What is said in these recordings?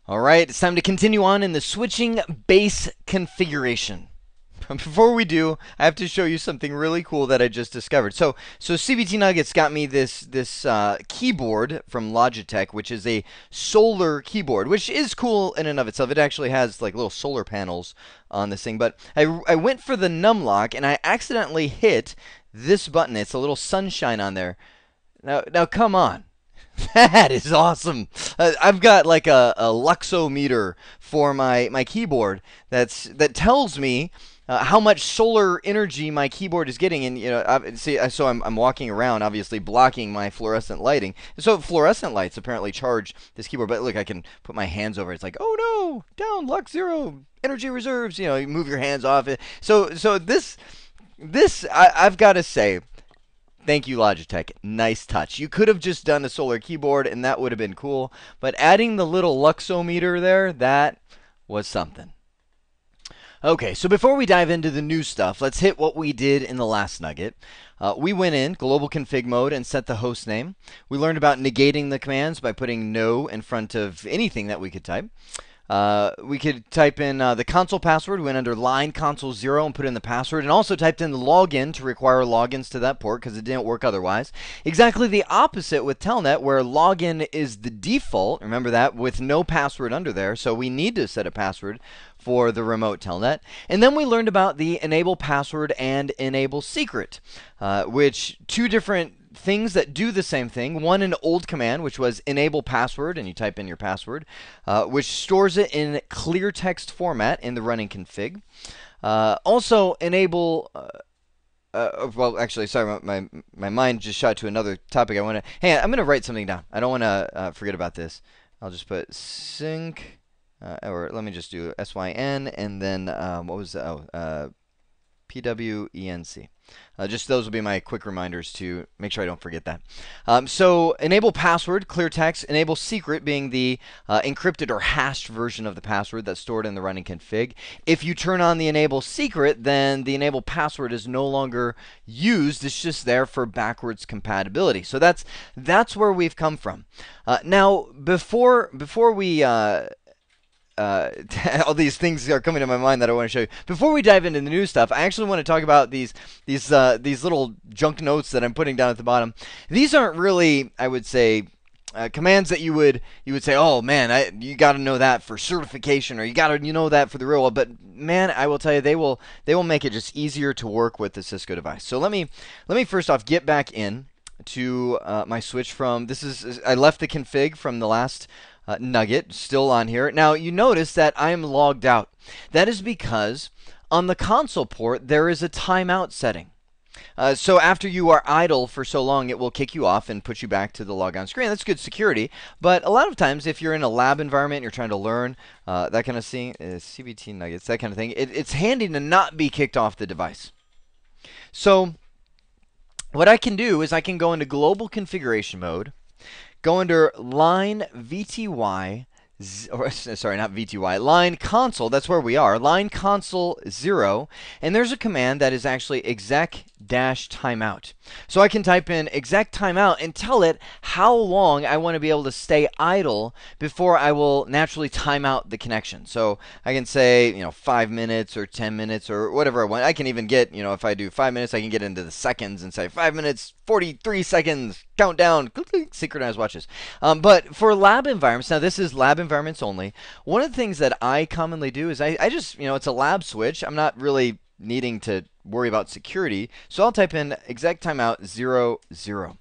All right, it's time to continue on in the switching base configuration. Before we do, I have to show you something really cool that I just discovered. So CBT Nuggets got me this keyboard from Logitech, which is a solar keyboard, which is cool in and of itself. It actually has like little solar panels on this thing. But I went for the numlock and I accidentally hit this button. It's a little sunshine on there. Now come on. That is awesome. I've got like a luxometer for my keyboard that tells me how much solar energy my keyboard is getting, and so I'm walking around, obviously blocking my fluorescent lighting. So fluorescent lights apparently charge this keyboard, but look, I can put my hands over it. It's like, oh no, down, Lux Zero, energy reserves. You move your hands off it. So I've got to say. Thank you, Logitech. Nice touch. You could have just done a solar keyboard, and that would have been cool. But adding the little luxometer there, that was something. Okay, so before we dive into the new stuff, let's hit what we did in the last nugget. We went in global config mode and set the host name. We learned about negating the commands by putting no in front of anything that we could type. We could type in the console password. We went under line console 0 and put in the password, and also typed in the login to require logins to that port because it didn't work otherwise. Exactly the opposite with Telnet, where login is the default. Remember that, with no password under there. So we need to set a password for the remote Telnet. And then we learned about the enable password and enable secret, which two different things that do the same thing. One, an old command, which was enable password, and you type in your password, which stores it in clear text format in the running config. Also, enable. Well, actually, sorry, my mind just shot to another topic. I'm going to write something down. I don't want to forget about this. I'll just put sync, or let me just do SYN, and then what was PWENC. Just those will be my quick reminders to make sure I don't forget that. So enable password, clear text. Enable secret being the encrypted or hashed version of the password that's stored in the running config. If you turn on the enable secret, then the enable password is no longer used. It's just there for backwards compatibility. So that's where we've come from. Now, before we all these things are coming to my mind that I want to show you. Before we dive into the new stuff, I actually want to talk about these little junk notes that I'm putting down at the bottom. These aren't really, I would say, commands that you would say, oh man, you got to know that for certification, or you got to know that for the real world. But man, I will tell you, they will make it just easier to work with the Cisco device. So let me first off get back in to my switch from I left the config from the last nugget still on here. Now you notice that I am logged out. That is because on the console port there is a timeout setting. So after you are idle for so long, it will kick you off and put you back to the logon screen. That's good security. But a lot of times, if you're in a lab environment, you're trying to learn that kind of thing, CBT nuggets, that kind of thing, it's handy to not be kicked off the device. So what I can do is I can go into global configuration mode, go under line VTY, sorry, not VTY, line console, that's where we are, line console 0, and there's a command that is actually exec-timeout. So I can type in exec-timeout and tell it how long I want to be able to stay idle before I will naturally time out the connection. So I can say, 5 minutes or 10 minutes or whatever I want. I can even get, if I do 5 minutes, I can get into the seconds and say 5 minutes, 43 seconds, countdown, synchronized watches. But for lab environments, now this is lab environments only, one of the things that I commonly do is I just, it's a lab switch. I'm not really needing to worry about security, so I'll type in exec timeout 00.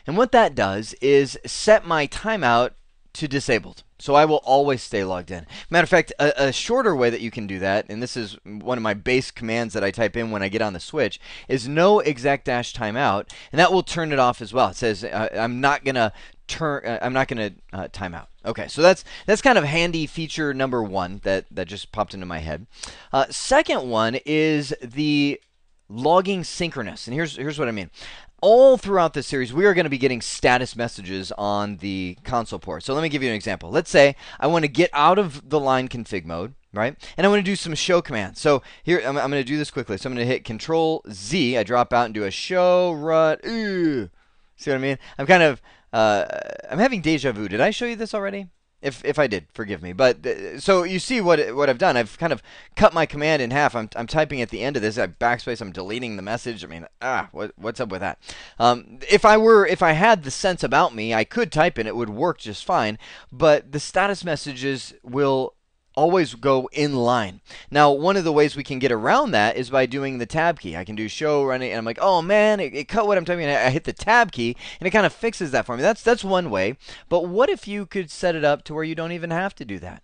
And what that does is set my timeout to disabled. So I will always stay logged in. Matter of fact, a shorter way that you can do that, and this is one of my base commands that I type in when I get on the switch, is no exec-timeout, and that will turn it off as well. It says I'm not gonna time out. Okay, so that's kind of handy feature number one that just popped into my head. Second one is the logging synchronous, and here's what I mean. All throughout this series, we are going to be getting status messages on the console port. So let me give you an example. Let's say I want to get out of the line config mode, right? And I want to do some show commands. So here, I'm going to do this quickly. So I'm going to hit Control Z. I drop out and do a show rut. See what I mean? I'm kind of, I'm having deja vu. Did I show you this already? If I did, forgive me. But so you see what I've done. I've kind of cut my command in half. I'm typing at the end of this. I backspace. I'm deleting the message. I mean, what's up with that? If I had the sense about me, I could type in. It would work just fine. But the status messages will always go in line. Now, one of the ways we can get around that is by doing the tab key. I can do show running, and I'm like, oh man, it cut what I'm typing. And I hit the tab key, and it kind of fixes that for me. That's one way. But what if you could set it up to where you don't even have to do that?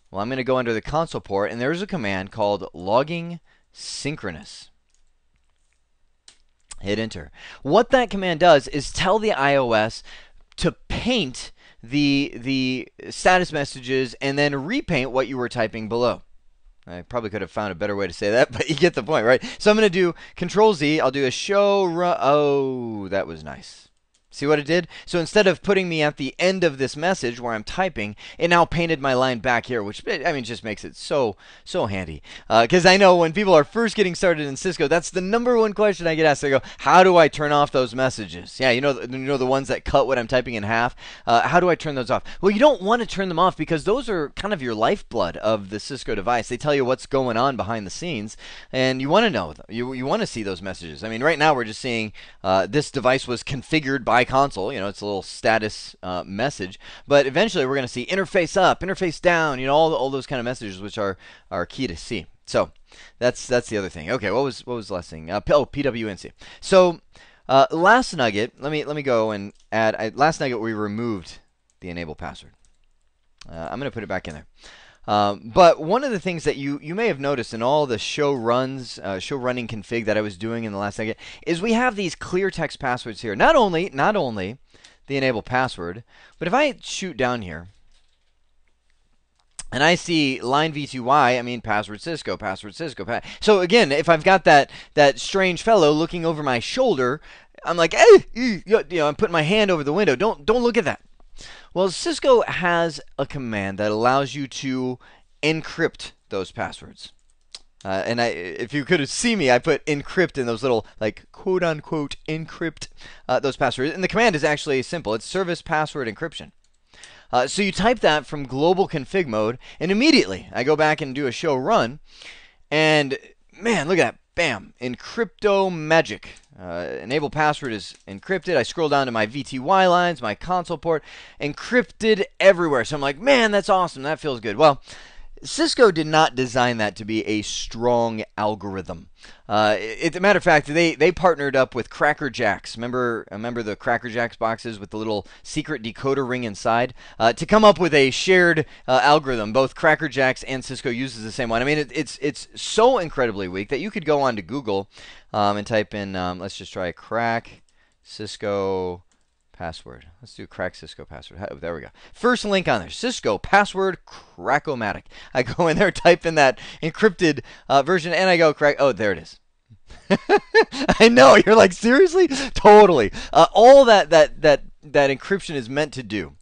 Well, I'm going to go under the console port, and there's a command called logging synchronous. Hit enter. What that command does is tell the iOS to paint the status messages and then repaint what you were typing below. I probably could have found a better way to say that, but you get the point, right? So I'm going to do Control Z. I'll do a show run. Oh, that was nice. See what it did? So instead of putting me at the end of this message where I'm typing, it now painted my line back here, which, I mean, just makes it so handy. Because I know when people are first getting started in Cisco, that's the #1 question I get asked. I go, how do I turn off those messages? Yeah, you know the ones that cut what I'm typing in half? How do I turn those off? Well, you don't want to turn them off because those are kind of your lifeblood of the Cisco device. They tell you what's going on behind the scenes, and you want to know. You want to see those messages. I mean, right now we're just seeing this device was configured by console. You know, it's a little status message, but eventually we're going to see interface up, interface down, you know, all those kind of messages, which are key to see. So that's the other thing. Okay, what was the last thing? PWNC. So last nugget, let me go and add. Last nugget, we removed the enable password. I'm going to put it back in there. But one of the things that you may have noticed in all the show running config that I was doing in the last second is we have these clear text passwords here. Not only the enable password, but if I shoot down here and I see line V2Y, I mean password Cisco, password Cisco. So again, if I've got that strange fellow looking over my shoulder, I'm like, hey, I'm putting my hand over the window. Don't look at that. Well, Cisco has a command that allows you to encrypt those passwords. And if you could see me, I put encrypt in those little, like, quote-unquote encrypt those passwords. And the command is actually simple. It's service password encryption. So you type that from global config mode, and immediately I go back and do a show run. And, man, look at that. Bam. Encrypto magic. Enable password is encrypted. I scroll down to my VTY lines, my console port, encrypted everywhere. So I'm like, man, that's awesome. That feels good. Well, Cisco did not design that to be a strong algorithm. As a matter of fact, they partnered up with Cracker Jacks. Remember the Cracker Jacks boxes with the little secret decoder ring inside? To come up with a shared algorithm. Both Cracker Jacks and Cisco uses the same one. I mean, it's so incredibly weak that you could go on to Google and type in, let's just try crack Cisco password. Let's do crack Cisco password. There we go. First link on there. Cisco password Crackomatic. I go in there, type in that encrypted version, and I go crack. Oh, there it is. I know. You're like, seriously? Totally. All that encryption is meant to do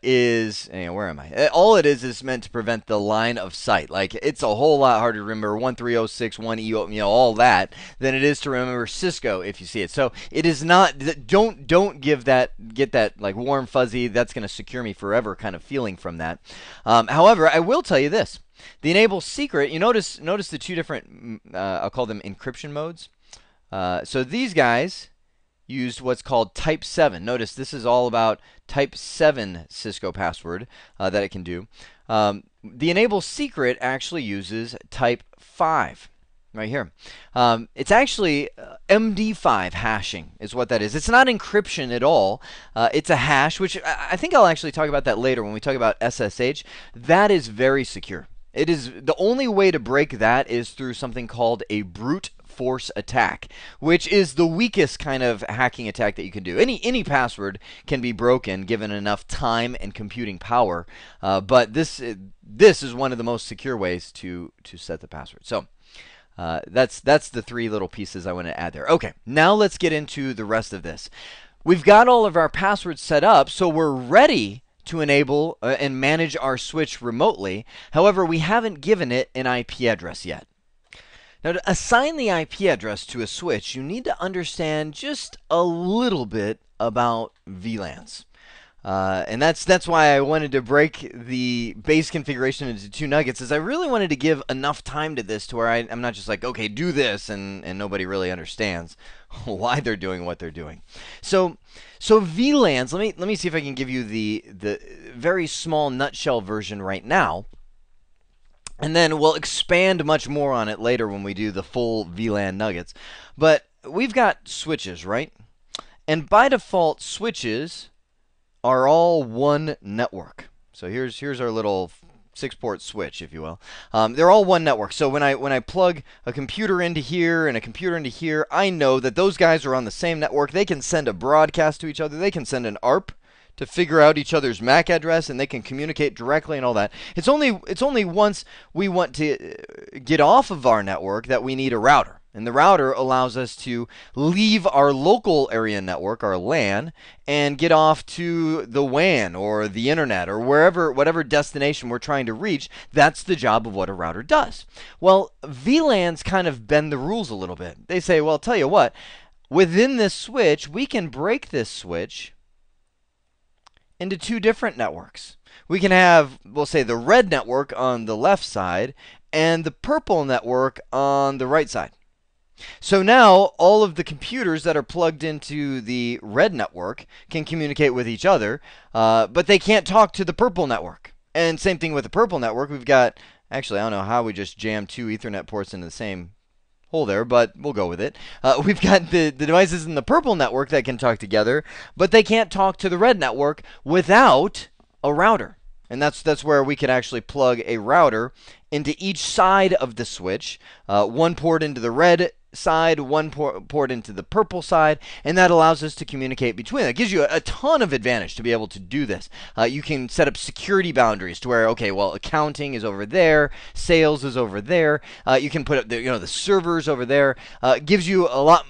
is, where am I? All it is meant to prevent the line of sight. Like, it's a whole lot harder to remember 13061 all that than it is to remember Cisco if you see it. So it is not. Don't get that like warm fuzzy. That's going to secure me forever kind of feeling from that. However, I will tell you this: the enable secret. You notice the two different. I'll call them encryption modes. So these guys used what's called type 7. Notice this is all about type 7 Cisco password that it can do. The enable secret actually uses type 5 right here. It's actually MD5 hashing is what that is. It's not encryption at all. It's a hash, which I think I'll actually talk about that later when we talk about SSH. That is very secure. It is the only way to break that is through something called a brute force attack, which is the weakest kind of hacking attack that you can do. Any password can be broken given enough time and computing power, but this is one of the most secure ways to set the password. So that's the three little pieces I want to add there. Okay, now let's get into the rest of this. We've got all of our passwords set up, so we're ready to enable and manage our switch remotely. However, we haven't given it an IP address yet. Now, to assign the IP address to a switch, you need to understand just a little bit about VLANs. And that's why I wanted to break the base configuration into 2 nuggets, is I really wanted to give enough time to this to where I'm not just like, okay, do this, and nobody really understands why they're doing what they're doing. So VLANs, let me see if I can give you the very small nutshell version right now. And then we'll expand much more on it later when we do the full VLAN nuggets. But we've got switches, right? And by default, switches are all one network. So here's our little 6-port switch, if you will. They're all one network. So when I plug a computer into here and a computer into here, I know that those guys are on the same network. They can send a broadcast to each other. They can send an ARP to figure out each other's MAC address, and they can communicate directly and all that. It's only once we want to get off of our network that we need a router. And the router allows us to leave our local area network, our LAN, and get off to the WAN or the internet or whatever destination we're trying to reach. That's the job of what a router does. Well, VLANs kind of bend the rules a little bit. They say, well, tell you what, within this switch, we can break this switch into 2 different networks. We can have, we'll say, the red network on the left side and the purple network on the right side. So now all of the computers that are plugged into the red network can communicate with each other, but they can't talk to the purple network. And same thing with the purple network. We've got, actually, I don't know how we just jammed 2 Ethernet ports into the same hole there, but we'll go with it. We've got the devices in the purple network that can talk together, but they can't talk to the red network without a router. And that's where we can actually plug a router into each side of the switch. 1 port into the red side, 1 port into the purple side, and that allows us to communicate between them. It gives you a ton of advantage to be able to do this. You can set up security boundaries to where, okay, well, accounting is over there, sales is over there. You can put up the servers over there. Gives you a lot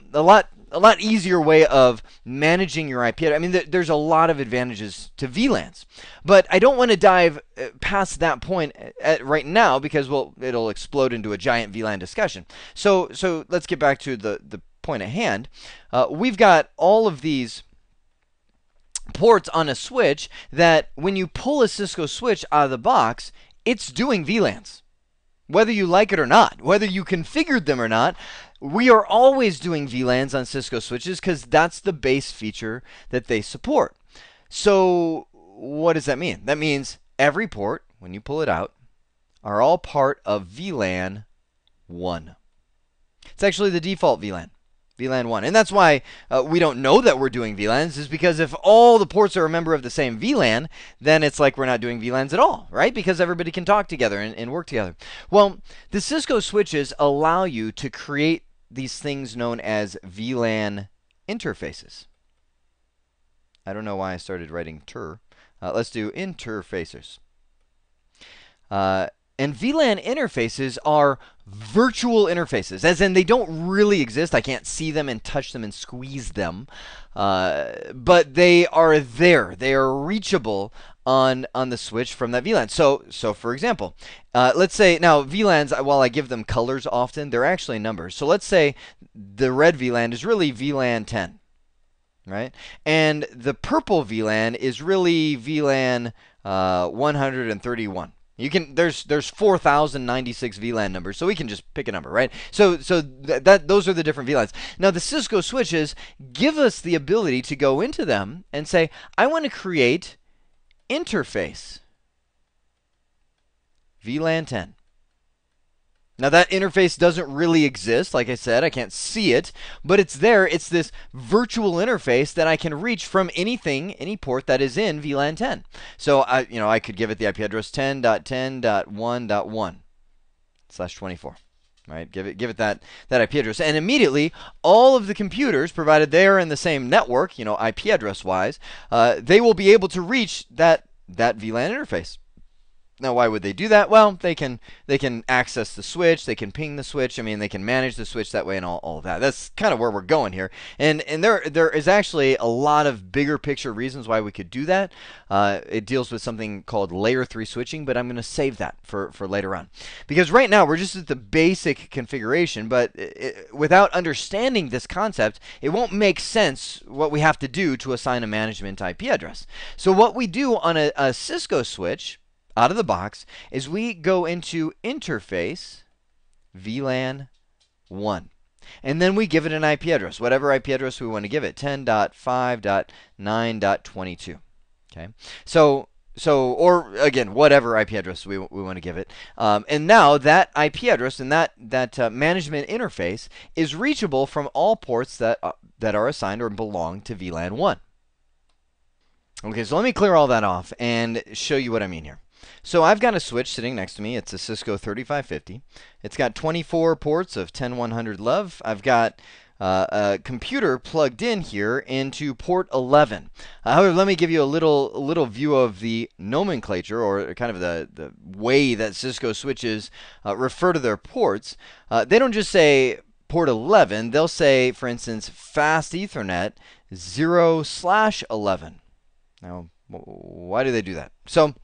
easier way of managing your IP. I mean, there's a lot of advantages to VLANs. But I don't want to dive past that point right now because, well, it'll explode into a giant VLAN discussion. So let's get back to the point at hand. We've got all of these ports on a switch that when you pull a Cisco switch out of the box, it's doing VLANs. Whether you like it or not, whether you configured them or not, we are always doing VLANs on Cisco switches because that's the base feature that they support. So what does that mean? That means every port, when you pull it out, are all part of VLAN 1. It's actually the default VLAN. VLAN 1. And that's why we don't know that we're doing VLANs, is because if all the ports are a member of the same VLAN, then it's like we're not doing VLANs at all, right? Because everybody can talk together and work together. Well, the Cisco switches allow you to create these things known as VLAN interfaces. I don't know why I started writing ter. Let's do interfacers. And VLAN interfaces are virtual interfaces, as in they don't really exist. I can't see them and touch them and squeeze them, but they are there. They are reachable on the switch from that VLAN. So for example, let's say now VLANs, while I give them colors often, they're actually numbers. So let's say the red VLAN is really VLAN 10, right? And the purple VLAN is really VLAN 131. There's 4,096 VLAN numbers, so we can just pick a number, right? So those are the different VLANs. Now the Cisco switches give us the ability to go into them and say, I want to create interface VLAN 10. Now that interface doesn't really exist. Like I said, I can't see it, but it's there. It's this virtual interface that I can reach from any port that is in VLAN 10. So I could give it the IP address 10.10.1.1/24. Right? Give it that IP address, and immediately all of the computers, provided they are in the same network, IP address wise, they will be able to reach that VLAN interface. Now, why would they do that? Well, they can access the switch, they can ping the switch. I mean, they can manage the switch that way, and all of that. That's kind of where we're going here. And there is actually a lot of bigger picture reasons why we could do that. It deals with something called layer 3 switching, but I'm going to save that for later on, because right now we're just at the basic configuration. But without understanding this concept, it won't make sense what we have to do to assign a management IP address. So what we do on a Cisco switch out of the box is we go into interface VLAN 1. And then we give it an IP address, whatever IP address we want to give it, 10.5.9.22. Okay, so or again, whatever IP address we want to give it. And now that IP address and that management interface is reachable from all ports that are assigned or belong to VLAN 1. Okay, so let me clear all that off and show you what I mean here. So I've got a switch sitting next to me. It's a Cisco 3550. It's got 24 ports of 10100 LUV. I've got a computer plugged in here into port 11. However, let me give you a little view of the nomenclature, or kind of the way that Cisco switches refer to their ports. They don't just say port 11. They'll say, for instance, fast Ethernet 0/11. Now, why do they do that? So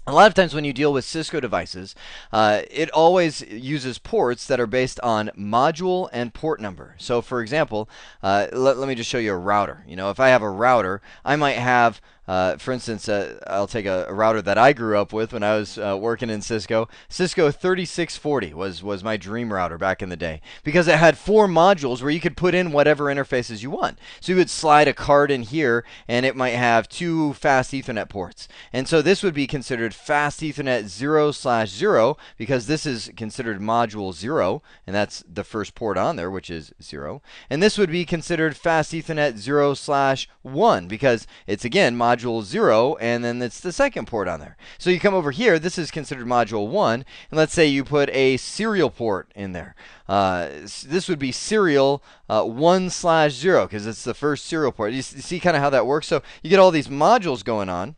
a lot of times when you deal with Cisco devices, it always uses ports that are based on module and port number. So for example, let me just show you a router. You know, if I have a router, I might have, for instance, I'll take a router that I grew up with when I was working in Cisco. Cisco 3640 was my dream router back in the day, because it had 4 modules where you could put in whatever interfaces you want. So you would slide a card in here, and it might have 2 fast Ethernet ports. And so this would be considered fast Ethernet 0/0, because this is considered module 0, and that's the first port on there, which is 0. And this would be considered fast Ethernet 0/1, because it's again module 0, and then it's the second port on there. So you come over here, this is considered module 1, and let's say you put a serial port in there. This would be serial 1/0, because it's the first serial port. You see kind of how that works? So you get all these modules going on.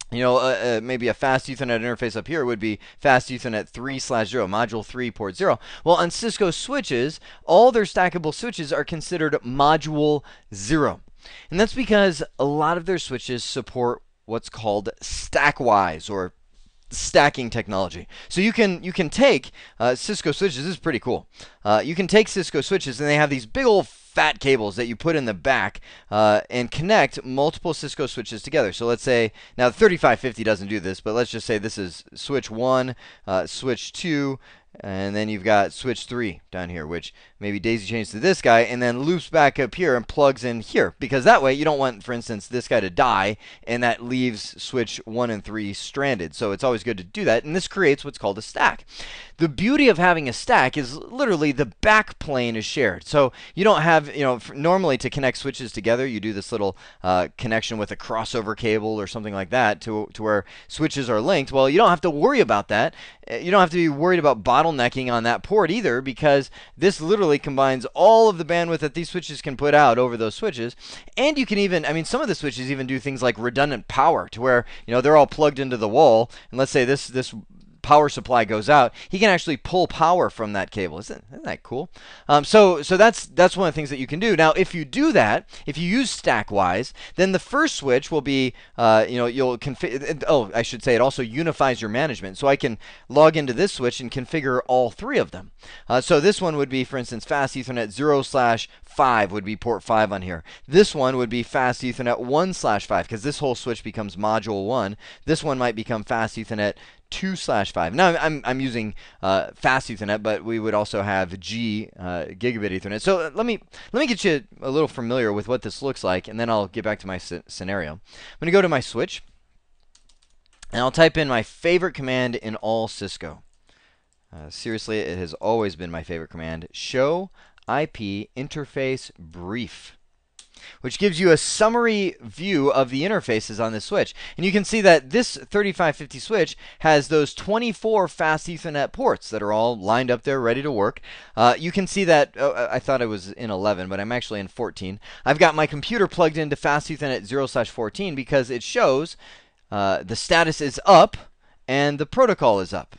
You know, maybe a fast Ethernet interface up here would be fast Ethernet 3/0, module 3, port 0. Well, on Cisco switches, all their stackable switches are considered module 0. And that's because a lot of their switches support what's called Stackwise, or stacking technology. So you can take Cisco switches. This is pretty cool. You can take Cisco switches, and they have these big old fat cables that you put in the back and connect multiple Cisco switches together. So let's say, now the 3550 doesn't do this, but let's just say this is switch 1, switch 2, and then you've got switch 3 down here, which maybe daisy chains to this guy and then loops back up here and plugs in here, because that way you don't want, for instance, this guy to die, and that leaves switch 1 and 3 stranded. So it's always good to do that, and this creates what's called a stack. The beauty of having a stack is literally the back plane is shared. So you don't have, you know, normally to connect switches together, you do this little connection with a crossover cable or something like that to where switches are linked. Well, you don't have to worry about that. You don't have to be worried about bottlenecking on that port either, because this literally combines all of the bandwidth that these switches can put out over those switches. And you can even, I mean, some of the switches even do things like redundant power, to where, you know, they're all plugged into the wall, and let's say this power supply goes out, he can actually pull power from that cable. Isn't that cool? So that's one of the things that you can do. Now, if you do that, if you use Stackwise, then the first switch will be, you'll configure. Oh, I should say it also unifies your management. So I can log into this switch and configure all 3 of them. So this one would be, for instance, fast Ethernet 0/5 would be port 5 on here. This one would be fast Ethernet 1/5, because this whole switch becomes module 1. This one might become fast Ethernet 2/5. Now I'm using fast Ethernet, but we would also have G gigabit Ethernet. So let me get you a little familiar with what this looks like, and then I'll get back to my scenario. I'm going to go to my switch, and I'll type in my favorite command in all Cisco. Seriously, it has always been my favorite command: show IP interface brief, which gives you a summary view of the interfaces on this switch. And you can see that this 3550 switch has those 24 fast Ethernet ports that are all lined up there ready to work. You can see that, I thought I was in 11, but I'm actually in 14. I've got my computer plugged into fast Ethernet 0/14 because it shows the status is up and the protocol is up.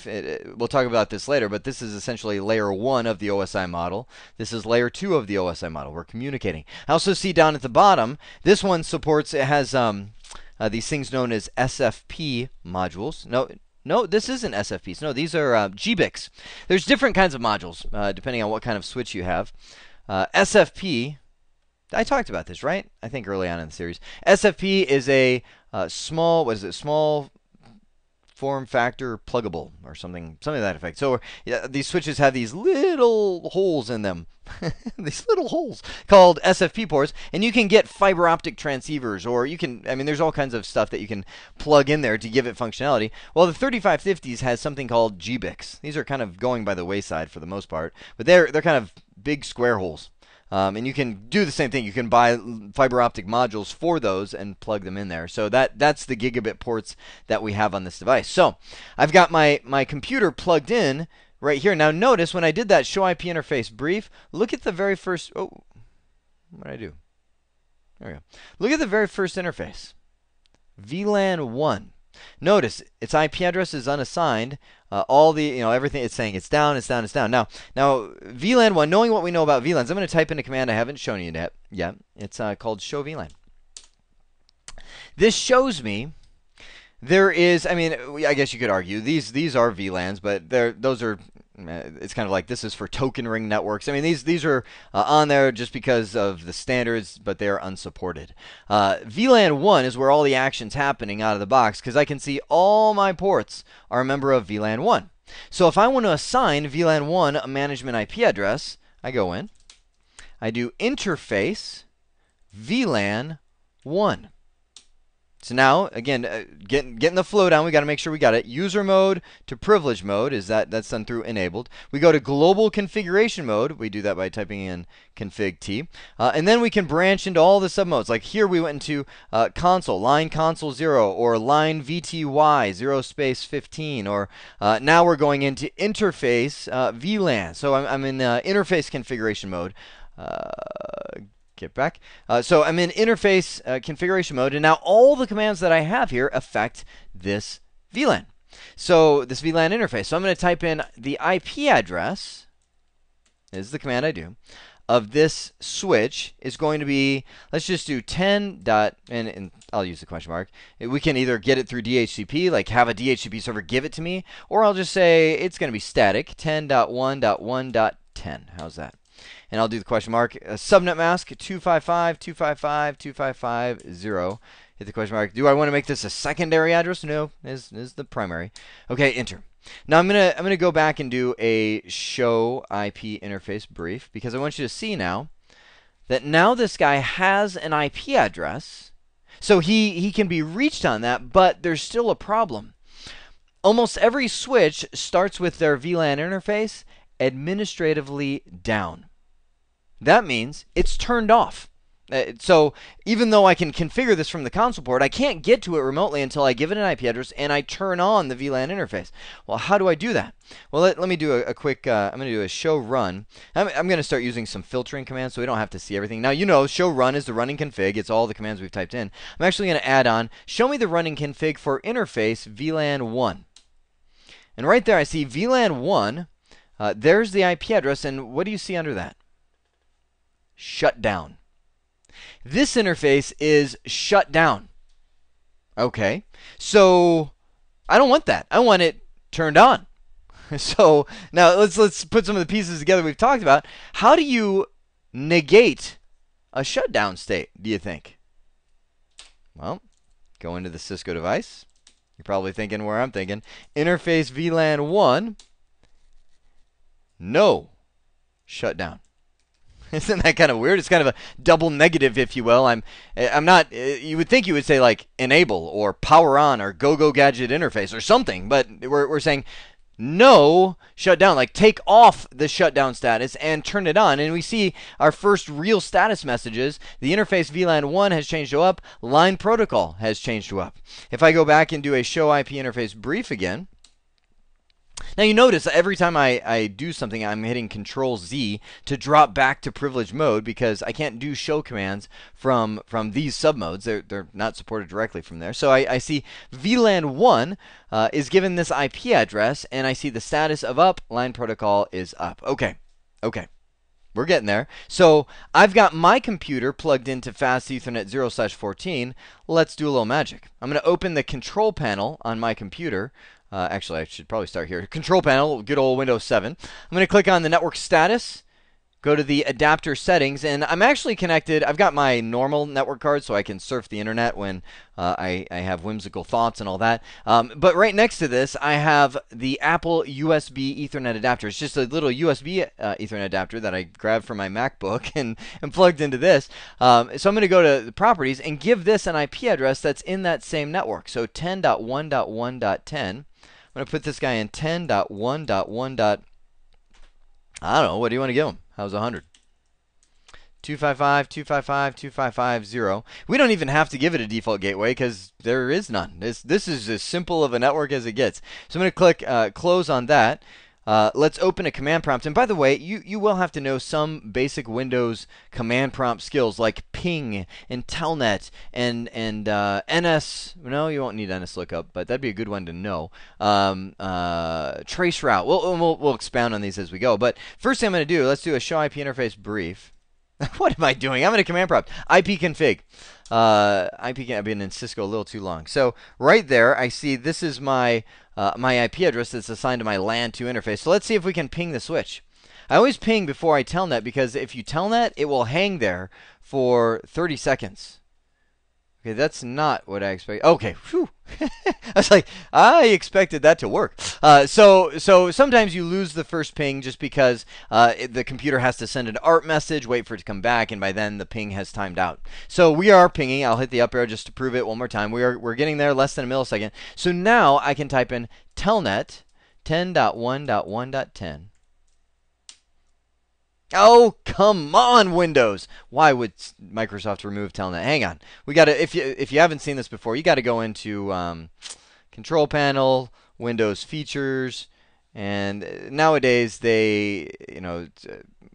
We'll talk about this later, but this is essentially layer 1 of the OSI model. This is layer 2 of the OSI model. We're communicating. I also see down at the bottom, this one supports, it has these things known as SFP modules. No, this isn't SFPs. No, these are GBICs. There's different kinds of modules depending on what kind of switch you have. SFP, I talked about this, right? I think early on in the series. SFP is a small form factor pluggable or something to that effect. So these switches have these little holes in them, these little holes called SFP ports, and you can get fiber optic transceivers, or there's all kinds of stuff that you can plug in there to give it functionality. Well, the 3550s has something called GBICs. These are kind of going by the wayside for the most part, but they're kind of big square holes. And you can do the same thing. You can buy fiber optic modules for those and plug them in there. So that's the gigabit ports that we have on this device. So I've got my computer plugged in right here. Now notice when I did that show IP interface brief, look at the very first, what did I do? There we go. Look at the very first interface. VLAN 1. Notice its IP address is unassigned. All the, everything it's saying, it's down, it's down, it's down. Now VLAN 1, knowing what we know about VLANs, I'm going to type in a command I haven't shown you yet. It's called show VLAN. This shows me there is, I guess you could argue these are VLANs, but those are, it's kind of like this is for token ring networks. These are on there just because of the standards, but they are unsupported. VLAN 1 is where all the action's happening out of the box, because I can see all my ports are a member of VLAN 1. So if I want to assign VLAN 1 a management IP address, I go in, I do interface VLAN 1. So now, again, getting the flow down, we got to make sure we got it. User mode to privilege mode, that's done through enabled. We go to global configuration mode. We do that by typing in config T. And then we can branch into all the submodes. Like here we went into console, line console 0, or line VTY, 0 space 15. Or now we're going into interface VLAN. So I'm in interface configuration mode. Get back. So I'm in interface configuration mode, and now all the commands that I have here affect this VLAN. So this VLAN interface. So I'm going to type in the IP address, is the command I do, of this switch is going to be, let's just do 10 dot, and I'll use the question mark. We can either get it through DHCP, like have a DHCP server give it to me, or I'll just say it's going to be static, 10.1.1.10. How's that? And I'll do the question mark. Subnet mask 255.255.255.0. Hit the question mark. Do I want to make this a secondary address? No, is the primary. Okay, enter. Now I'm gonna go back and do a show IP interface brief, because I want you to see now that now this guy has an IP address, so he can be reached on that, but there's still a problem. Almost every switch starts with their VLAN interface administratively down. That means it's turned off. So even though I can configure this from the console port, I can't get to it remotely until I give it an IP address and I turn on the VLAN interface. Well, how do I do that? Well, let me do a quick, I'm going to do a show run. I'm going to start using some filtering commands so we don't have to see everything. Now, show run is the running config. It's all the commands we've typed in. I'm actually going to add on, show me the running config for interface VLAN 1. And right there I see VLAN 1. There's the IP address, and what do you see under that? Shut down. This interface is shut down. Okay, so I don't want that. I want it turned on. So now let's put some of the pieces together we've talked about. How do you negate a shutdown state, do you think? Well, go into the Cisco device. You're probably thinking where I'm thinking. Interface VLAN 1. No shutdown. Isn't that kind of weird? It's kind of a double negative, if you will. I'm not. You would think you would say like enable or power on or go gadget interface or something, but we're saying no shutdown. Like take off the shutdown status and turn it on. And we see our first real status messages. The interface VLAN 1 has changed to up. Line protocol has changed to up. If I go back and do a show IP interface brief again. Now you notice that every time I do something, I'm hitting Control Z to drop back to privileged mode because I can't do show commands from these submodes. They're not supported directly from there. So I see VLAN 1 is given this IP address, and I see the status of up, line protocol is up. Okay. We're getting there. So I've got my computer plugged into Fast Ethernet 0/14. Let's do a little magic. I'm going to open the control panel on my computer. Actually, I should probably start here. Control panel, good old Windows 7. I'm going to click on the network status, go to the adapter settings, and I'm actually connected. I've got my normal network card so I can surf the internet when I have whimsical thoughts and all that. But right next to this, I have the Apple USB Ethernet adapter. It's just a little USB Ethernet adapter that I grabbed from my MacBook and plugged into this. So I'm going to go to the properties and give this an IP address that's in that same network. So 10.1.1.10. I'm going to put this guy in 10.1.1. I don't know. What do you want to give him? How's 100? 255.255.255.0. We don't even have to give it a default gateway because there is none. This is as simple of a network as it gets. So I'm going to click close on that. Let's open a command prompt. And by the way, you will have to know some basic Windows command prompt skills like ping and telnet and NS. No, you won't need NS lookup, but that'd be a good one to know. Trace route. We'll expound on these as we go. But first thing I'm going to do, let's do a show IP interface brief. What am I doing? I'm in a command prompt. ipconfig. I've been in Cisco a little too long. So right there, I see this is my IP address that's assigned to my LAN 2 interface. So let's see if we can ping the switch. I always ping before I telnet because if you telnet, it will hang there for 30 seconds. Okay, that's not what I expect. Okay, whew. I was like, I expected that to work. So sometimes you lose the first ping just because the computer has to send an ARP message, wait for it to come back, and by then the ping has timed out. So we are pinging. I'll hit the up arrow just to prove it one more time. We're getting there, less than a millisecond. So now I can type in telnet 10.1.1.10. Oh, come on, Windows. Why would Microsoft remove Telnet? Hang on. We got to, if you haven't seen this before, you got to go into Control Panel, Windows Features, and nowadays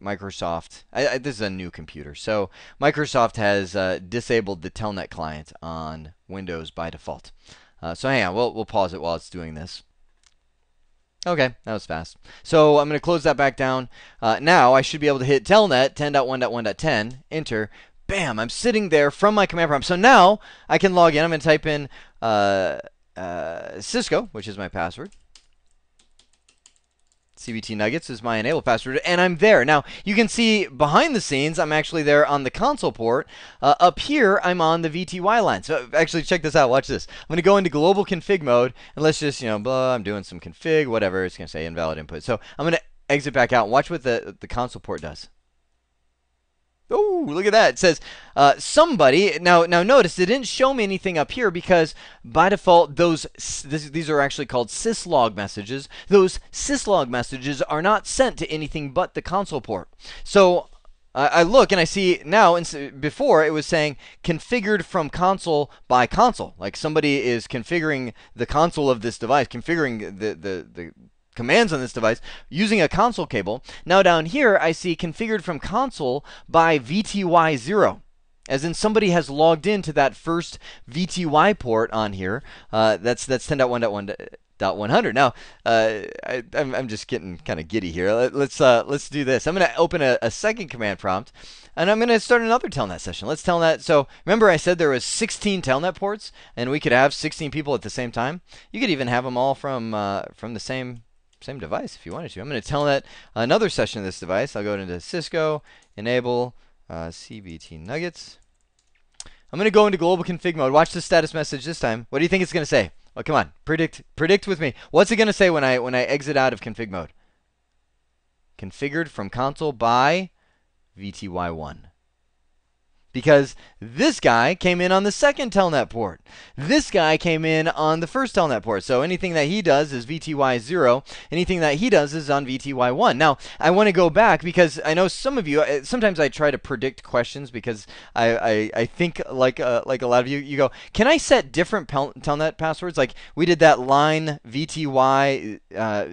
Microsoft, this is a new computer, so Microsoft has disabled the Telnet client on Windows by default. So hang on, we'll pause it while it's doing this. Okay, that was fast. So I'm going to close that back down. Now I should be able to hit telnet 10.1.1.10, enter. Bam, I'm sitting there from my command prompt. So now I can log in. I'm going to type in Cisco, which is my password. CBT Nuggets is my enable password, and I'm there. Now, you can see behind the scenes, I'm actually there on the console port. Up here, I'm on the VTY line. So actually, check this out. Watch this. I'm going to go into global config mode, and let's just, blah, I'm doing some config, whatever. It's going to say invalid input. So I'm going to exit back out and watch what the console port does. Oh, look at that. It says somebody. Now notice it didn't show me anything up here because by default these are actually called syslog messages. Those syslog messages are not sent to anything but the console port. So I look and I see now, before it was saying configured from console by console. Like somebody is configuring the console of this device, configuring the commands on this device using a console cable. Now down here I see configured from console by VTY0, as in somebody has logged into that first VTY port on here. That's 10.1.1.100. Now I'm just getting kind of giddy here. Let's do this. I'm going to open a second command prompt, and I'm going to start another telnet session. Let's telnet. So remember I said there was 16 telnet ports, and we could have 16 people at the same time. You could even have them all from the same device if you wanted to. I'm going to telnet another session of this device. I'll go into Cisco, enable CBT Nuggets. I'm going to go into global config mode. Watch the status message this time. What do you think it's going to say? Oh, come on. Predict with me. What's it going to say when I exit out of config mode? Configured from console by VTY1. because this guy came in on the second telnet port. This guy came in on the first telnet port. So anything that he does is VTY0. Anything that he does is on VTY1. Now, I want to go back because I know some of you, sometimes I try to predict questions because I think like a lot of you, you go, can I set different telnet passwords? Like we did that line VTY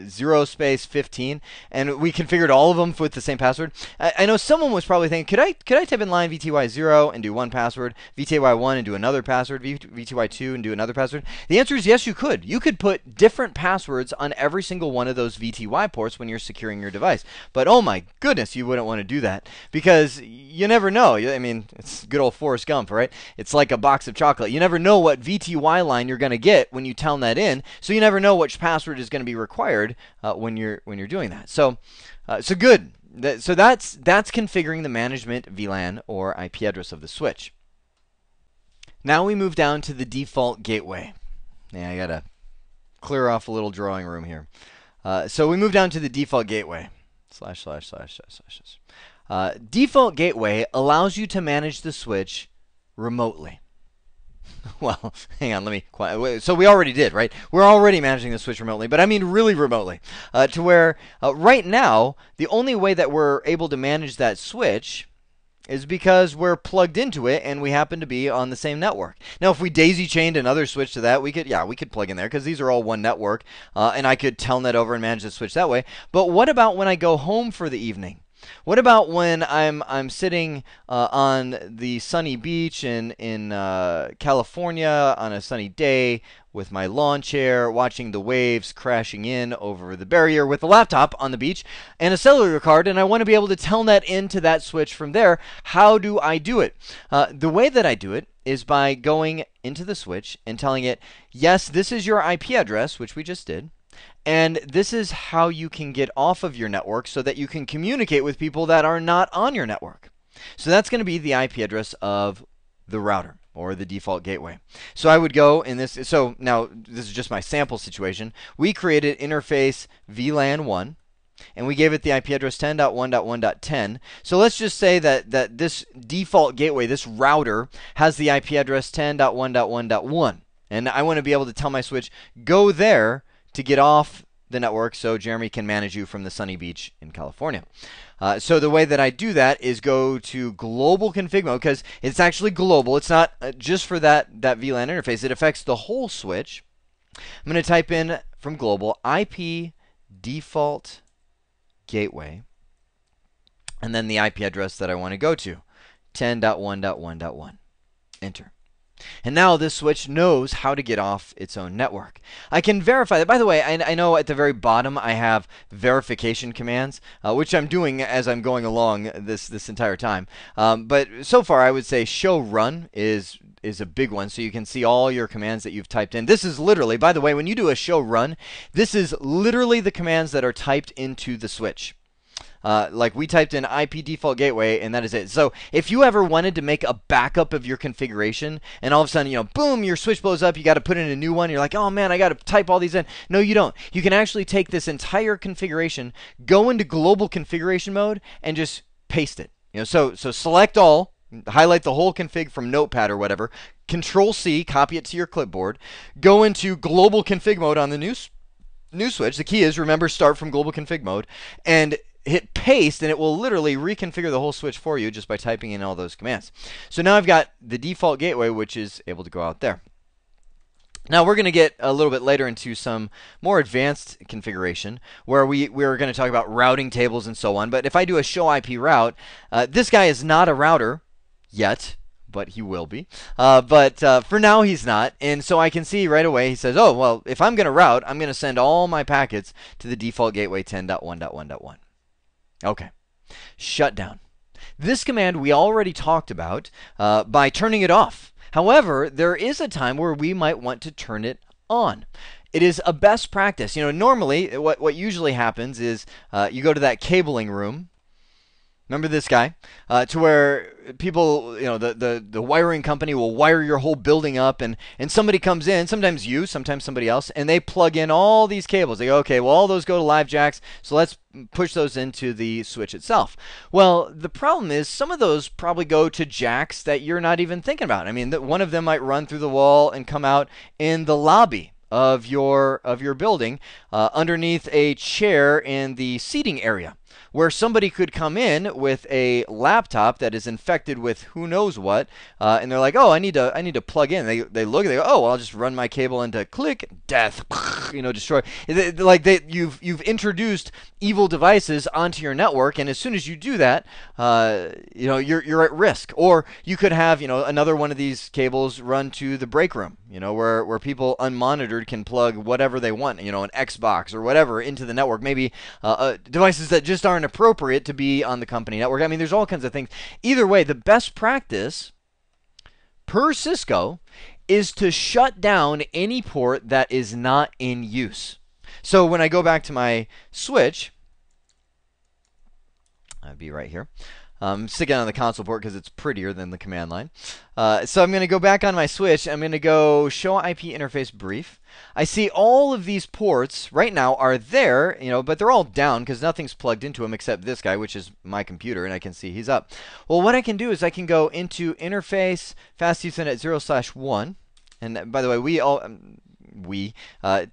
0 space 15, and we configured all of them with the same password. I know someone was probably thinking, could I type in line VTY0 and do one password, VTY1 and do another password, VTY2 and do another password? The answer is yes, you could. You could put different passwords on every single one of those VTY ports when you're securing your device. But oh my goodness, you wouldn't want to do that because you never know. I mean, it's good old Forrest Gump, right? It's like a box of chocolate. You never know what VTY line you're going to get when you telnet in, so you never know which password is going to be required when you're doing that. So good. So that's configuring the management VLAN or IP address of the switch. Now we move down to the default gateway. Yeah, I gotta clear off a little drawing room here. So we move down to the default gateway. // default gateway allows you to manage the switch remotely. Well, hang on, let me. So we already did, right? We're already managing the switch remotely, but I mean really remotely. To where right now, the only way that we're able to manage that switch is because we're plugged into it and we happen to be on the same network. Now, if we daisy chained another switch to that, we could plug in there because these are all one network, and I could telnet over and manage the switch that way. But what about when I go home for the evening? What about when I'm sitting on the sunny beach in California on a sunny day with my lawn chair, watching the waves crashing in over the barrier with a laptop on the beach and a cellular card, and I want to be able to telnet into that switch from there? How do I do it? The way that I do it is by going into the switch and telling it, yes, this is your IP address, which we just did. And this is how you can get off of your network so that you can communicate with people that are not on your network. So that's going to be the IP address of the router or the default gateway. So I would go in this. So now this is just my sample situation. We created interface VLAN 1. And we gave it the IP address 10.1.1.10. So let's just say that this default gateway, this router, has the IP address 10.1.1.1. And I want to be able to tell my switch, go there to get off the network so Jeremy can manage you from the sunny beach in California. So the way that I do that is go to global config mode because it's actually global. It's not just for that VLAN interface. It affects the whole switch. I'm going to type in from global IP default gateway and then the IP address that I want to go to, 10.1.1.1. Enter. And now this switch knows how to get off its own network. I can verify that. By the way, I know at the very bottom I have verification commands, which I'm doing as I'm going along this entire time. But so far I would say show run is a big one, so you can see all your commands that you've typed in. This is literally, by the way, when you do a show run, this is literally the commands that are typed into the switch. Like we typed in IP default gateway and that is it. So if you ever wanted to make a backup of your configuration and all of a sudden, boom, your switch blows up, you got to put in a new one. You're like, oh man, I got to type all these in. No, you don't. You can actually take this entire configuration, go into global configuration mode and just paste it. So select all, highlight the whole config from Notepad or whatever, Control C, copy it to your clipboard, go into global config mode on the new switch. The key is, remember, start from global config mode and hit paste, and it will literally reconfigure the whole switch for you just by typing in all those commands. So now I've got the default gateway, which is able to go out there. Now we're going to get a little bit later into some more advanced configuration where we're going to talk about routing tables and so on. But if I do a show IP route, this guy is not a router yet, but he will be. But for now, he's not. And so I can see right away, he says, oh, well, if I'm going to route, I'm going to send all my packets to the default gateway 10.1.1.1. Okay, shutdown. This command we already talked about by turning it off. However, there is a time where we might want to turn it on. It is a best practice. Normally what usually happens is you go to that cabling room Remember this guy? To where people, the wiring company will wire your whole building up, and somebody comes in, sometimes you, sometimes somebody else, and they plug in all these cables. They go, okay, well, all those go to live jacks, so let's push those into the switch itself. Well, the problem is some of those probably go to jacks that you're not even thinking about. I mean, one of them might run through the wall and come out in the lobby of your building, underneath a chair in the seating area, where somebody could come in with a laptop that is infected with who knows what, and they're like, "Oh, I need to plug in." They look, they go, "Oh, well, I'll just run my cable into click, death, destroy." You've introduced evil devices onto your network, and as soon as you do that, you're at risk. Or you could have another one of these cables run to the break room, where people unmonitored can plug whatever they want, an Xbox or whatever into the network. Maybe devices that just aren't appropriate to be on the company network. I mean, there's all kinds of things. Either way, the best practice per Cisco is to shut down any port that is not in use. So when I go back to my switch, I'd be right here. I'm sticking on the console port because it's prettier than the command line. So I'm going to go back on my switch. I'm going to go show IP interface brief. I see all of these ports right now are there, but they're all down because nothing's plugged into them except this guy, which is my computer, and I can see he's up. Well, what I can do is I can go into interface fast Ethernet 0/1. And by the way, we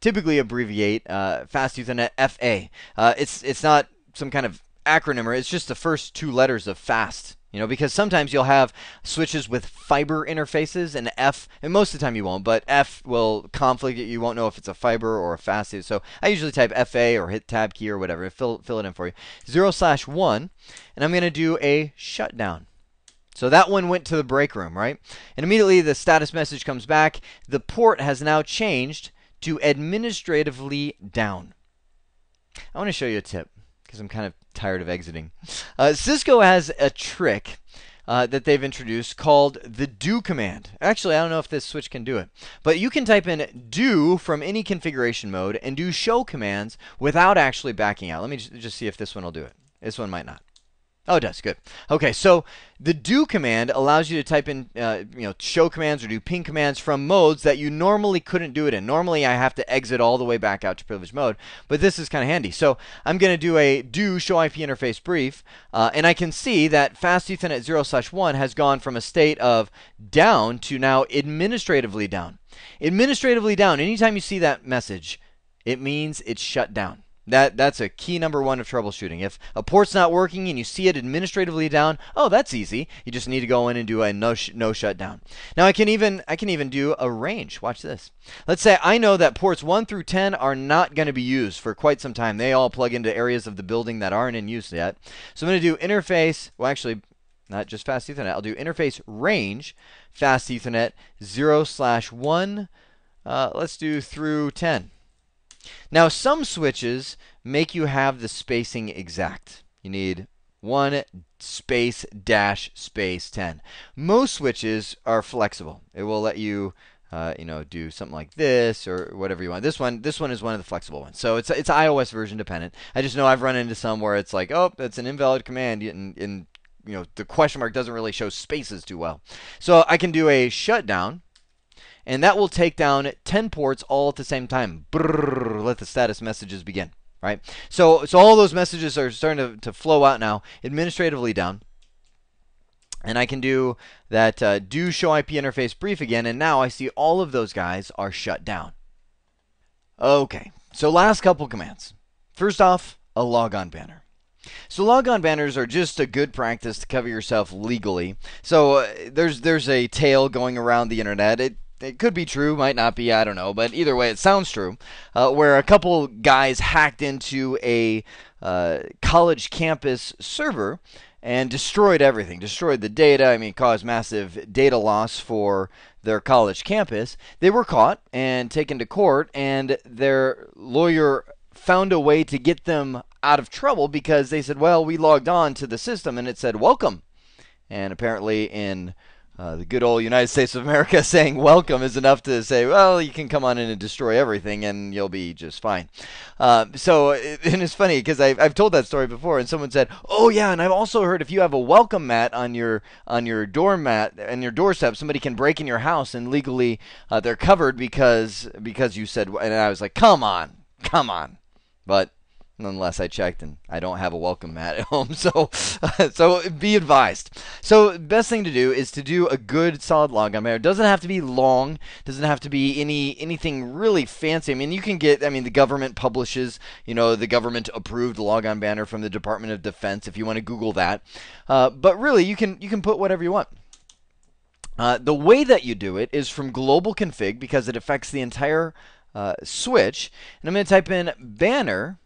typically abbreviate fast Ethernet FA. It's not some kind of acronym, or it's just the first two letters of fast. Because sometimes you'll have switches with fiber interfaces, and F, and most of the time you won't, but F will conflict it. You won't know if it's a fiber or a fast. So I usually type FA or hit tab key or whatever. Fill it in for you. 0/1, and I'm going to do a shutdown. So that one went to the break room, right? And immediately the status message comes back. The port has now changed to administratively down. I want to show you a tip because I'm kind of tired of exiting. Cisco has a trick that they've introduced called the do command. Actually, I don't know if this switch can do it, but you can type in do from any configuration mode and do show commands without actually backing out. Let me just see if this one will do it. This one might not. Oh, it does. Good. Okay, so the do command allows you to type in, show commands or do ping commands from modes that you normally couldn't do it in. Normally, I have to exit all the way back out to privileged mode, but this is kind of handy. So I'm going to do a do show IP interface brief, and I can see that fast Ethernet 0/1 has gone from a state of down to now administratively down. Administratively down, anytime you see that message, it means it's shut down. That's a key number one of troubleshooting. If a port's not working and you see it administratively down, oh, that's easy. You just need to go in and do a no shutdown. Now I can even do a range. Watch this. Let's say I know that ports 1 through 10 are not going to be used for quite some time. They all plug into areas of the building that aren't in use yet. So I'm going to do interface. Well, actually, not just fast Ethernet. I'll do interface range fast Ethernet 0/1. Let's do through 10. Now, some switches make you have the spacing exact. You need 1 space dash space 10. Most switches are flexible. It will let you, do something like this or whatever you want. This one is one of the flexible ones. So it's iOS version dependent. I just know I've run into some where it's like, oh, that's an invalid command, and the question mark doesn't really show spaces too well. So I can do a shutdown. And that will take down 10 ports all at the same time. Brrr, let the status messages begin. Right? So all those messages are starting to flow out now, administratively down. And I can do that do show IP interface brief again, and now I see all of those guys are shut down. Okay, so last couple commands. First off, a logon banner. So logon banners are just a good practice to cover yourself legally. So there's a tale going around the internet. It could be true, might not be, I don't know, but either way, it sounds true, where a couple guys hacked into a college campus server and destroyed everything, destroyed the data, caused massive data loss for their college campus. They were caught and taken to court, and their lawyer found a way to get them out of trouble because they said, well, we logged on to the system and it said, welcome. And apparently in The good old United States of America saying welcome is enough to say, well, you can come on in and destroy everything and you'll be just fine. And it's funny because I've told that story before, and someone said, oh yeah, and I've also heard if you have a welcome mat on your doormat and your doorstep, somebody can break in your house and legally they're covered because you said, and I was like, come on. But nonetheless, I checked and I don't have a welcome mat at home, so be advised. So best thing to do is to do a good solid logon banner. It doesn't have to be long, doesn't have to be anything really fancy. I mean, you can get, the government publishes, the government approved logon banner from the Department of Defense if you want to Google that. But really, you can put whatever you want. The way that you do it is from global config because it affects the entire switch. And I'm going to type in banner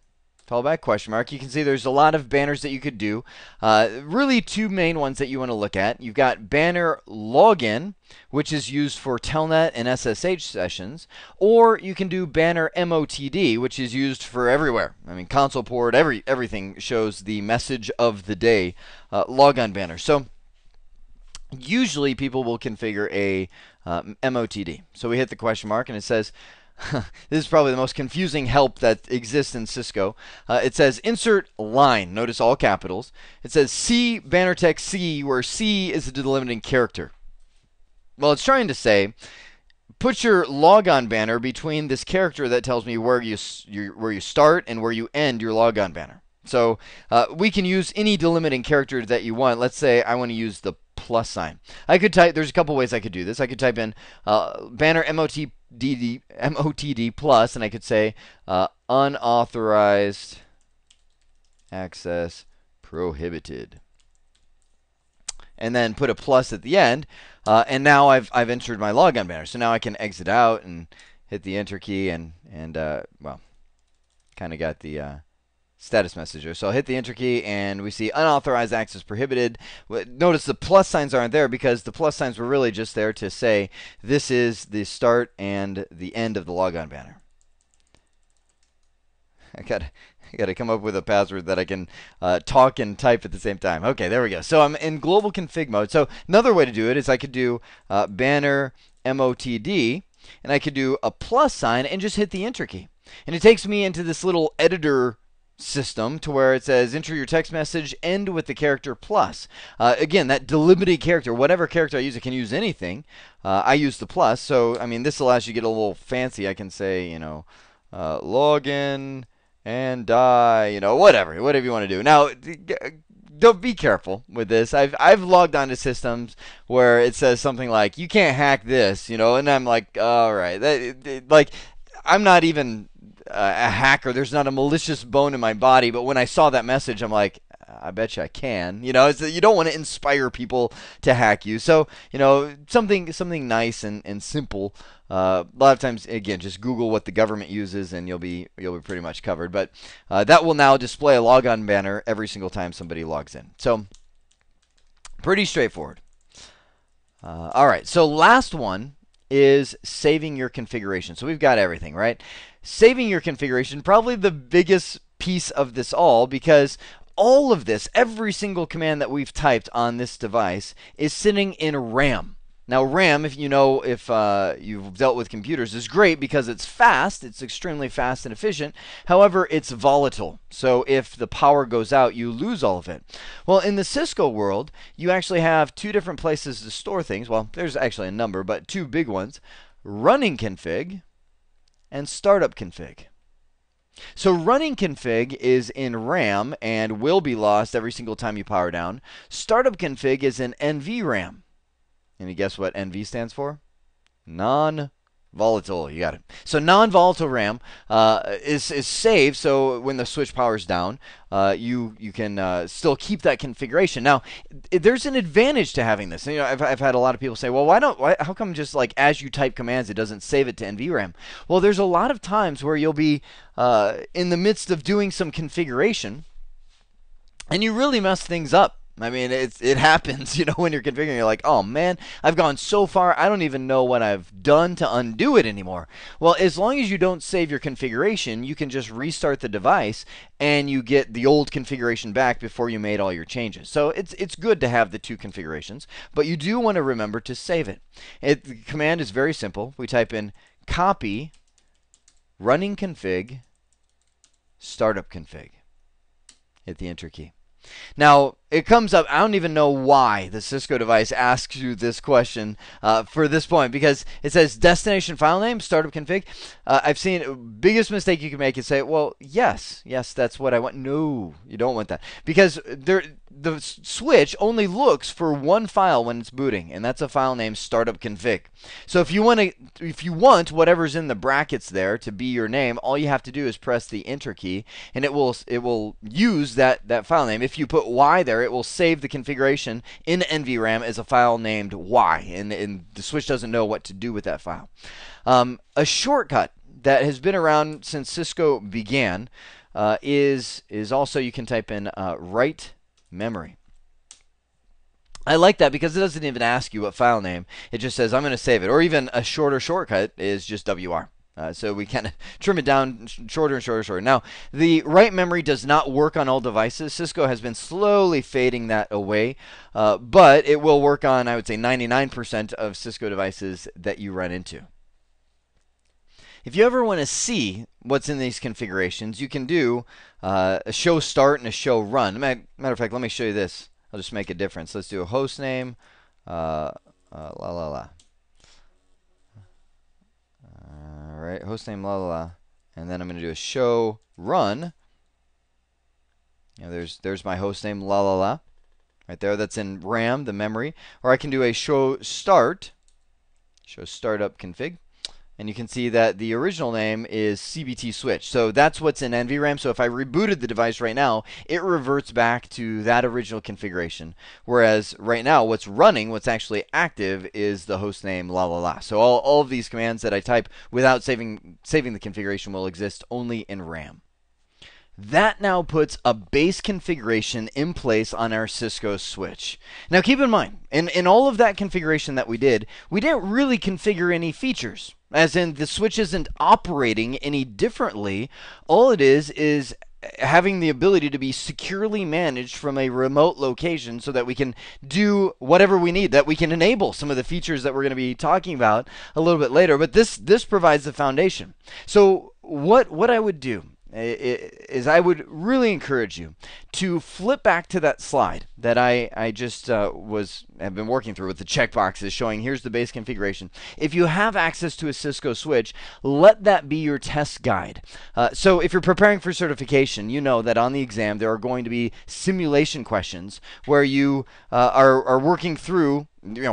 followed by a question mark. You can see there's a lot of banners that you could do. Really two main ones that you want to look at. You've got banner login, which is used for telnet and SSH sessions, or you can do banner MOTD, which is used for everywhere. Console port, everything shows the message of the day logon banner. So usually people will configure a MOTD. So we hit the question mark and it says, this is probably the most confusing help that exists in Cisco. It says insert line. Notice all capitals. It says C banner text C, where C is a delimiting character. Well, it's trying to say put your logon banner between this character that tells me where you start and where you end your logon banner. So we can use any delimiting character that you want. Let's say I want to use the plus sign. I could type, there's a couple ways I could do this. I could type in banner MOTD plus, and I could say unauthorized access prohibited. And then put a plus at the end, and now I've entered my logon banner. So now I can exit out and hit the enter key and well, kind of got the status message there. So I'll hit the enter key and we see unauthorized access prohibited. Notice the plus signs aren't there because the plus signs were really just there to say this is the start and the end of the logon banner. I got to come up with a password that I can talk and type at the same time. Okay, there we go. So I'm in global config mode. So another way to do it is I could do banner MOTD, and I could do a plus sign and just hit the enter key. And it takes me into this little editor system to where it says enter your text message, end with the character plus. Again, that delimited character, whatever character I use, I can use anything. I use the plus, so this allows you to get a little fancy. I can say, login and die, whatever you want to do. Now, don't be careful with this. I've logged onto systems where it says something like you can't hack this, and I'm like, all right, I'm not even a hacker. There's not a malicious bone in my body, but when I saw that message, I'm like, I bet you I can. You don't want to inspire people to hack you. So, something nice and simple. A lot of times, again, just Google what the government uses, and you'll be pretty much covered. But that will now display a logon banner every single time somebody logs in. So, pretty straightforward. All right. So, last one is saving your configuration. So we've got everything, right? Saving your configuration, probably the biggest piece of this all, because all of this, every single command that we've typed on this device is sitting in RAM. Now RAM, if you've dealt with computers, is great because it's fast. It's extremely fast and efficient. However, it's volatile. So if the power goes out, you lose all of it. Well, in the Cisco world, you actually have two different places to store things. Well, there's actually a number, but two big ones. Running config and startup config. So running config is in RAM and will be lost every single time you power down. Startup config is in NVRAM. And you guess what NV stands for? Non-volatile. You got it. So non-volatile RAM is saved. So when the switch powers down, you can still keep that configuration. Now, there's an advantage to having this. And, I've had a lot of people say, well, how come just like as you type commands, it doesn't save it to NVRAM? Well, there's a lot of times where you'll be in the midst of doing some configuration, and you really mess things up. I mean, it happens, when you're configuring, you're like, oh man, I've gone so far, I don't even know what I've done to undo it anymore. Well, as long as you don't save your configuration, you can just restart the device and you get the old configuration back before you made all your changes. So it's good to have the two configurations, but you do want to remember to save it. The command is very simple. We type in copy running config startup config. Hit the enter key. Now, it comes up, I don't even know why the Cisco device asks you this question for this point, because it says destination file name, startup config. I've seen, biggest mistake you can make is say, well, yes, that's what I want. No, you don't want that. Because the switch only looks for one file when it's booting, and that's a file named startup config. So if you want whatever's in the brackets there to be your name, all you have to do is press the enter key, and it will use that file name. If you put Y there, it will save the configuration in NVRAM as a file named Y, and the switch doesn't know what to do with that file. A shortcut that has been around since Cisco began is also, you can type in write memory. I like that because it doesn't even ask you what file name. It just says, I'm going to save it. Or even a shorter shortcut is just WR. So we kind of trim it down shorter and shorter. Now, the write memory does not work on all devices. Cisco has been slowly fading that away, but it will work on, I would say, 99% of Cisco devices that you run into. If you ever want to see what's in these configurations, you can do a show start and a show run. Matter of fact, let me show you this. I'll just make a difference. Let's do a host name, la la la. All right, hostname la la la, and then I'm going to do a show run. There's my hostname la la la, right there. That's in RAM, the memory. Or I can do a show startup config, and you can see that the original name is CBT switch. So that's what's in NVRAM. So if I rebooted the device right now, it reverts back to that original configuration. Whereas right now, what's actually active, is the host name la la la. So all of these commands that I type without saving the configuration will exist only in RAM. That now puts a base configuration in place on our Cisco switch. Now keep in mind, in all of that configuration that we didn't really configure any features. As in, the switch isn't operating any differently. All it is having the ability to be securely managed from a remote location so that we can do whatever we need, that we can enable some of the features that we're going to be talking about a little bit later. But this provides the foundation. So what I would do is I would really encourage you to flip back to that slide that I just have been working through with the checkboxes showing here's the base configuration. If you have access to a Cisco switch, let that be your test guide. So if you're preparing for certification, you know that on the exam there are going to be simulation questions where you are working through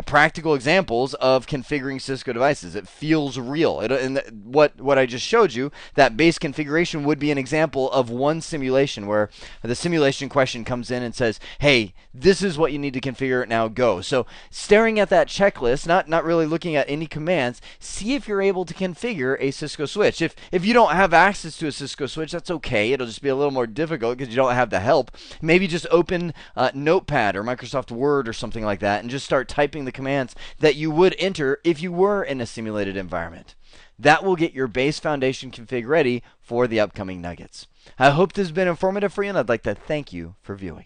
practical examples of configuring Cisco devices. It feels real. And what I just showed you, that base configuration would be an example of one simulation where the simulation question comes in and says, hey, this is what you need to configure, now go. So staring at that checklist, not really looking at any commands, see if you're able to configure a Cisco switch. If you don't have access to a Cisco switch, that's okay. It'll just be a little more difficult because you don't have the help. Maybe just open Notepad or Microsoft Word or something like that and just start typing the commands that you would enter if you were in a simulated environment. That will get your base foundation config ready for the upcoming nuggets. I hope this has been informative for you, and I'd like to thank you for viewing.